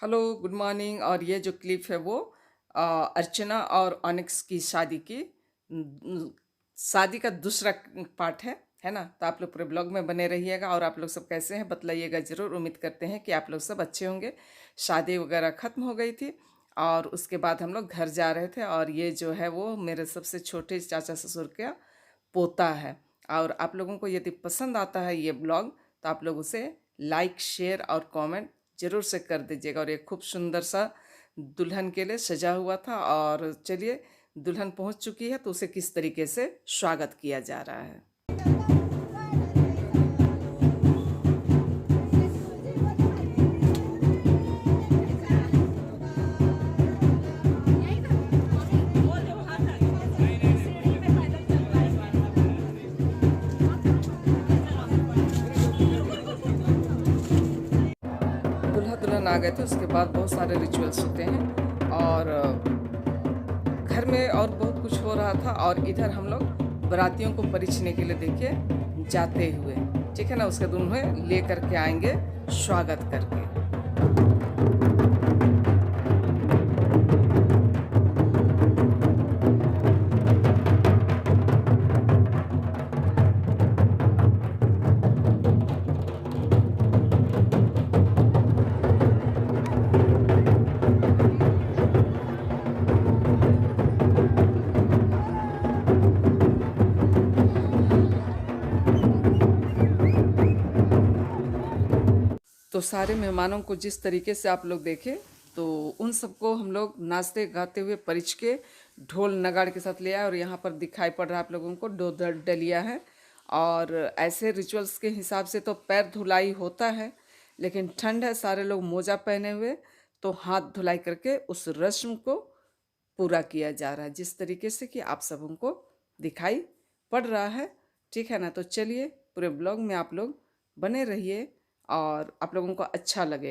Hello, good morning. और ये जो क्लिप है वो अर्चना और ऑनिक्स की शादी की शादी का दूसरा पार्ट है ना। तो आप लोग पूरे ब्लॉग में बने रहिएगा। और आप लोग सब कैसे हैं बतलाइएगा ज़रूर। उम्मीद करते हैं कि आप लोग सब अच्छे होंगे। शादी वगैरह ख़त्म हो गई थी और उसके बाद हम लोग घर जा रहे थे। और ये जो है वो मेरे सबसे छोटे चाचा ससुर का पोता है। और आप लोगों को यदि पसंद आता है ये ब्लॉग तो आप लोग उसे लाइक, शेयर और कमेंट ज़रूर से कर दीजिएगा। और एक खूब सुंदर सा दुल्हन के लिए सजा हुआ था। और चलिए, दुल्हन पहुंच चुकी है तो उसे किस तरीके से स्वागत किया जा रहा है। दूल्हा दुल्हन आ गए थे। उसके बाद बहुत सारे रिचुअल्स होते हैं और घर में और बहुत कुछ हो रहा था। और इधर हम लोग बारातियों को परिचने के लिए देखिए जाते हुए, ठीक है ना। उसके दुल्हन ले करके आएंगे स्वागत करके। तो सारे मेहमानों को जिस तरीके से आप लोग देखे, तो उन सबको हम लोग नाचते गाते हुए परिच के ढोल नगाड़ के साथ ले आए। और यहाँ पर दिखाई पड़ रहा है आप लोगों को दो डलिया है। और ऐसे रिचुअल्स के हिसाब से तो पैर धुलाई होता है, लेकिन ठंड है, सारे लोग मोजा पहने हुए, तो हाथ धुलाई करके उस रस्म को पूरा किया जा रहा है, जिस तरीके से कि आप सबों को दिखाई पड़ रहा है, ठीक है ना। तो चलिए, पूरे ब्लॉग में आप लोग बने रहिए और आप लोगों को अच्छा लगे।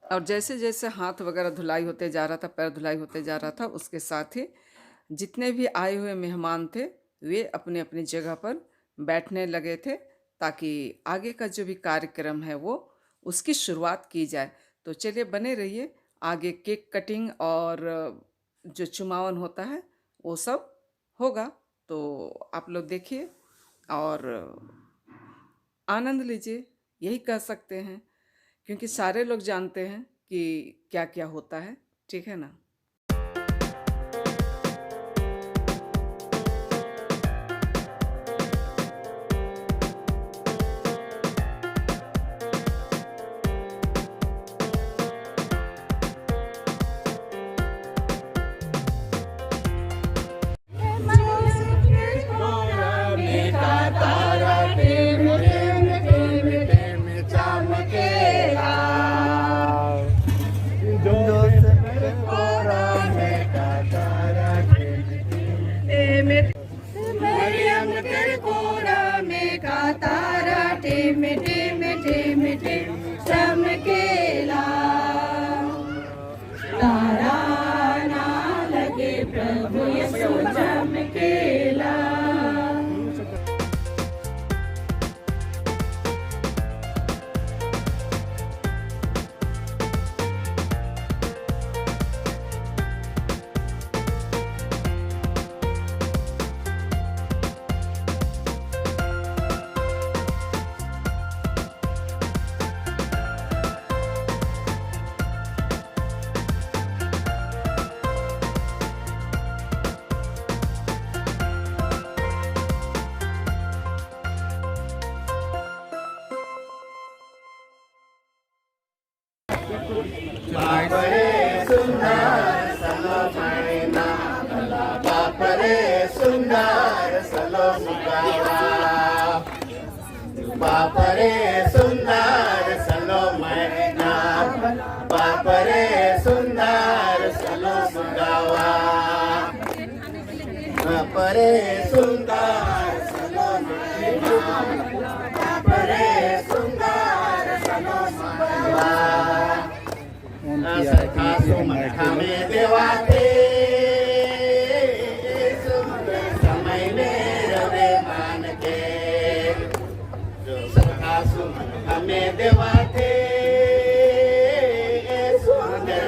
और जैसे जैसे हाथ वगैरह धुलाई होते जा रहा था, पैर धुलाई होते जा रहा था, उसके साथ ही जितने भी आए हुए मेहमान थे वे अपने अपनी जगह पर बैठने लगे थे, ताकि आगे का जो भी कार्यक्रम है वो उसकी शुरुआत की जाए। तो चलिए, बने रहिए। आगे केक कटिंग और जो चुमावन होता है वो सब होगा, तो आप लोग देखिए और आनंद लीजिए, यही कह सकते हैं। क्योंकि सारे लोग जानते हैं कि क्या क्या होता है, ठीक है ना। टिम टिम टिम टिम चमकेला, तारा ना लगे प्रभु यीशु चमकेला। बापरे सुंदर सलो मैना, बापरे सुंदर सलो सुगावा, बापरे सुंदर सलो मैना, बापरे सुंदर सलो सुगावा, बापरे सुंदर सलो मैना, बापरे सुंदर सलो सुगावा। हमें देवाते समय में रवे मान के, जो सखा सुमन हमें देवाते सुंदर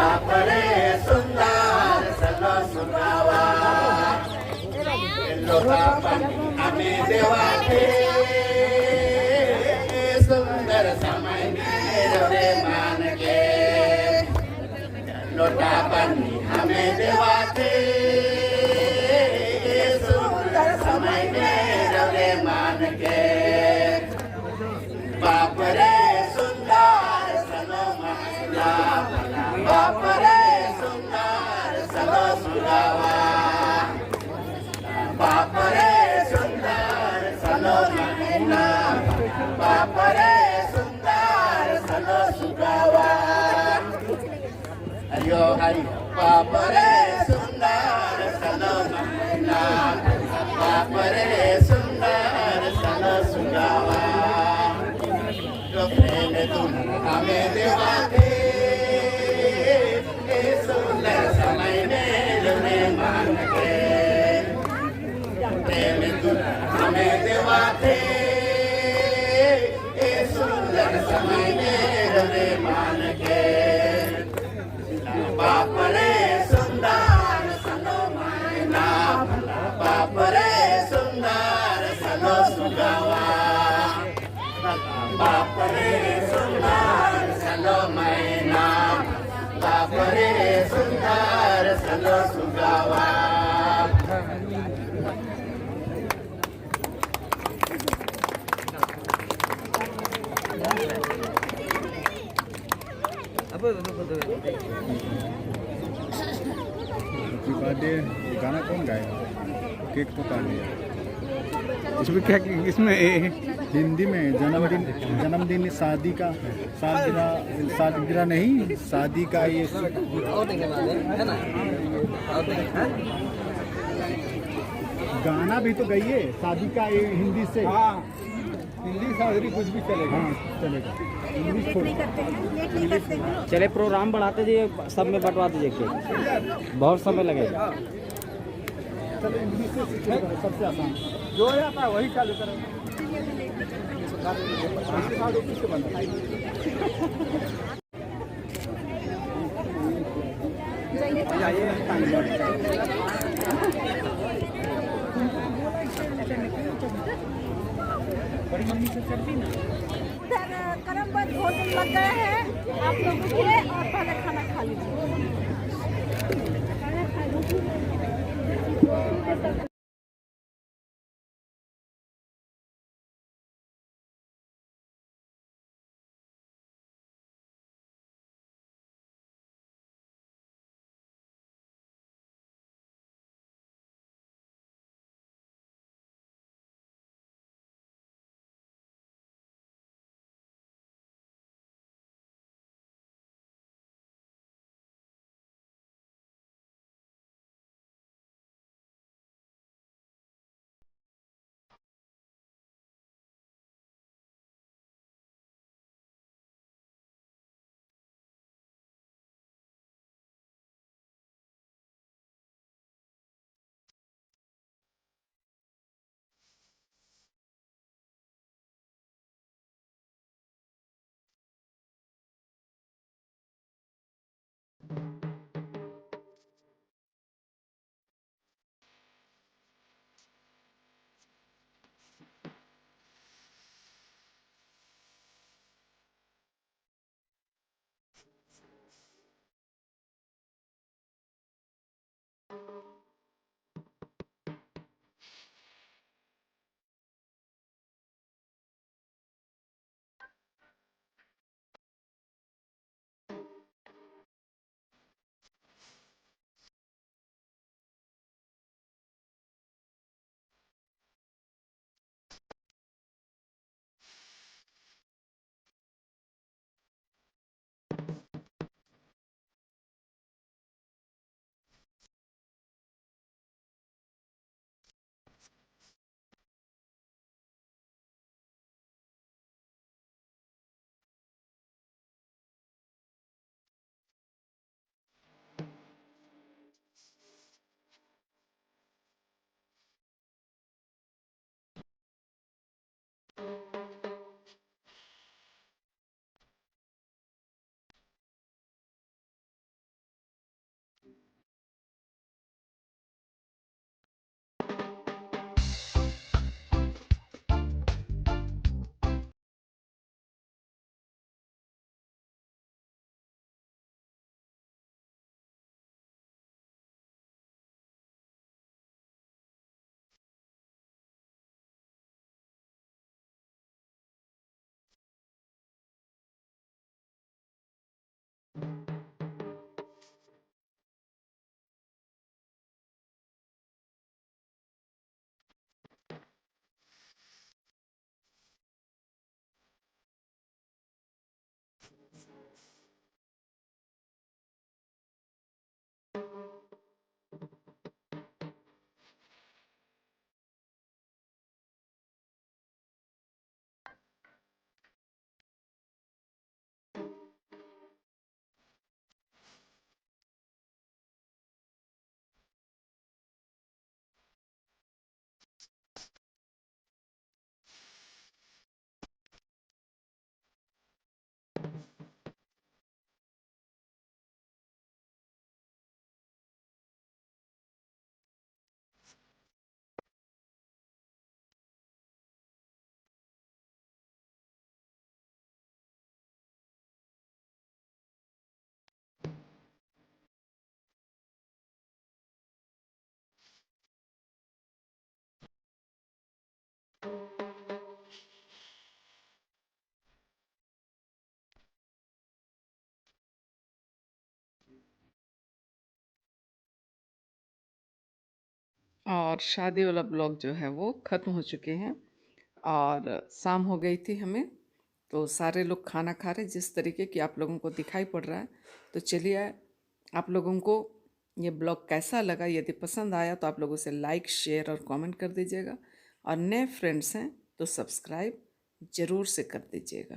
बापरे सुंदर सलो सुगावा लोटापण आम्ही देवाचे सुंदर समय रे मान के लोटापण हमें देवाचे सुंदर समय रे मान के बाप रे सुंदर सलो महिला बाप रे सुंदर सलो सुगावा बाप रे सुंदर सलो महिला बाप रे सुंदर सलो सुगावा हरिओ हरि बाप रे सुंदर सलो महिला बाप रे सुंदर सलो सुगावा प्रेम तुम हमें देवाते सुंदर समय में मान के प्रेम तुम हमें देवाते सुंदर समय में मान के बाप रे सुंदर सलो मायना बाप रे सुंदर सलो सुगावा बाप रे सुंदर सलो मैना बाप रे सुंदर सलो सुगावा बर्थडे गाना कौन गाएगा? केक तो काट दिया। इसमें क्या इसमें हिंदी में जन्मदिन शादी का सालगिरह नहीं शादी का ये गाना भी तो गाइए शादी का ये हिंदी से। हाँ हिंदी शादी कुछ भी चलेगा। हाँ चलेगा इंग्लिश छोड़। चले प्रोग्राम बढ़ाते जाइए सब में बंटवा दीजिए केक बहुत समय लगेगा। चलो इंग्लिश से सीखिएगा सबसे आसान जो आता है वही चालू करें। क्रमबद्ध भोजन लग गए हैं आप लोगों के लिए और पहले खाना खा लीजिए। और शादी वाला ब्लॉग जो है वो ख़त्म हो चुके हैं और शाम हो गई थी हमें, तो सारे लोग खाना खा रहे जिस तरीके की आप लोगों को दिखाई पड़ रहा है। तो चलिए, आप लोगों को ये ब्लॉग कैसा लगा, यदि पसंद आया तो आप लोगों से लाइक शेयर और कमेंट कर दीजिएगा, और नए फ्रेंड्स हैं तो सब्सक्राइब ज़रूर से कर दीजिएगा।